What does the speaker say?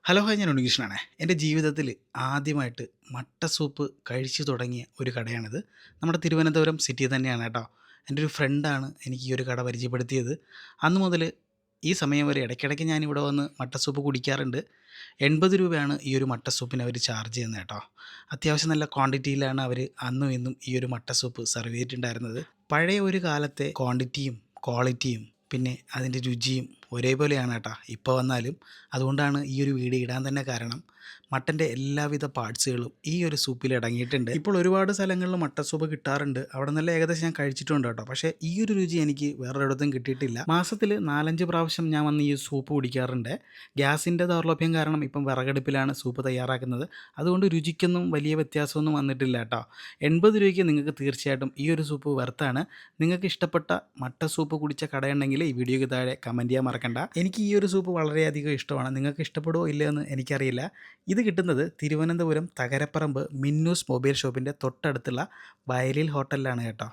Hello hi, ഞാൻ ഉണ്ണികൃഷ്ണനാണ്. എൻ്റെ ജീവിതത്തിൽ ആദ്യമായിട്ട് മട്ട സൂപ്പ് കഴിച്ചു തുടങ്ങിയ ഒരു കടയാണിത്. നമ്മുടെ തിരുവനന്തപുരം സിറ്റി തന്നെയാണ് കേട്ടോ. എൻ്റെ ഒരു ഫ്രണ്ടാണ് എനിക്ക് ഈ ഒരു കട പരിചയപ്പെടുത്തിയത്. അന്ന് മുതൽ ഈ സമയം വരെ ഇടയ്ക്കിടയ്ക്ക് ഞാനിവിടെ വന്ന് മട്ട സൂപ്പ് കുടിക്കാറുണ്ട്. 80 രൂപയാണ് ഈ ഒരു മട്ട സൂപ്പിന് അവർ ചാർജ് ചെയ്യുന്നത് കേട്ടോ. അത്യാവശ്യം നല്ല ക്വാണ്ടിറ്റിയിലാണ് അവർ അന്നും ഇന്നും ഈ ഒരു മട്ട സൂപ്പ് സെർവ് ചെയ്തിട്ടുണ്ടായിരുന്നത്. പഴയ ഒരു കാലത്തെ ക്വാണ്ടിറ്റിയും ക്വാളിറ്റിയും പിന്നെ അതിൻ്റെ രുചിയും ഒരേപോലെയാണ് കേട്ടോ ഇപ്പോൾ വന്നാലും. അതുകൊണ്ടാണ് ഈ ഒരു വീഡിയോ ഇടാൻ തന്നെ കാരണം. മട്ടൻ്റെ എല്ലാവിധ പാർട്സുകളും ഈ ഒരു സൂപ്പിൽ അടങ്ങിയിട്ടുണ്ട്. ഇപ്പോൾ ഒരുപാട് സ്ഥലങ്ങളിൽ മട്ട സൂപ്പ് കിട്ടാറുണ്ട്. അവിടെ നിന്നെല്ലാം ഏകദേശം ഞാൻ കഴിച്ചിട്ടുണ്ട് കേട്ടോ. പക്ഷേ ഈ ഒരു രുചി എനിക്ക് വേറൊരിടത്തും കിട്ടിയിട്ടില്ല. മാസത്തിൽ 4-5 പ്രാവശ്യം ഞാൻ വന്ന് ഈ സൂപ്പ് കുടിക്കാറുണ്ട്. ഗ്യാസിൻ്റെ ദൗർലഭ്യം കാരണം ഇപ്പം വിറകടുപ്പിലാണ് സൂപ്പ് തയ്യാറാക്കുന്നത്. അതുകൊണ്ട് രുചിക്കൊന്നും വലിയ വ്യത്യാസമൊന്നും വന്നിട്ടില്ല കേട്ടോ. 80 രൂപയ്ക്ക് നിങ്ങൾക്ക് തീർച്ചയായിട്ടും ഈ ഒരു സൂപ്പ് വെർത്താണ്. നിങ്ങൾക്ക് ഇഷ്ടപ്പെട്ട മട്ട സൂപ്പ് കുടിച്ച കടയുണ്ടെങ്കിൽ ഈ വീഡിയോയ്ക്ക് താഴെ കമൻറ്റ് ചെയ്യാൻ മറക്കണ്ട. എനിക്ക് ഈ ഒരു സൂപ്പ് വളരെയധികം ഇഷ്ടമാണ്. നിങ്ങൾക്ക് ഇഷ്ടപ്പെടുമോ ഇല്ലയോ എന്ന് എനിക്കറിയില്ല. ഇത് കിട്ടുന്നത് തിരുവനന്തപുരം തകരപ്പറമ്പ് മിന്നൂസ് മൊബൈൽ ഷോപ്പിൻ്റെ തൊട്ടടുത്തുള്ള വയലിൽ ഹോട്ടലിലാണ് കേട്ടോ.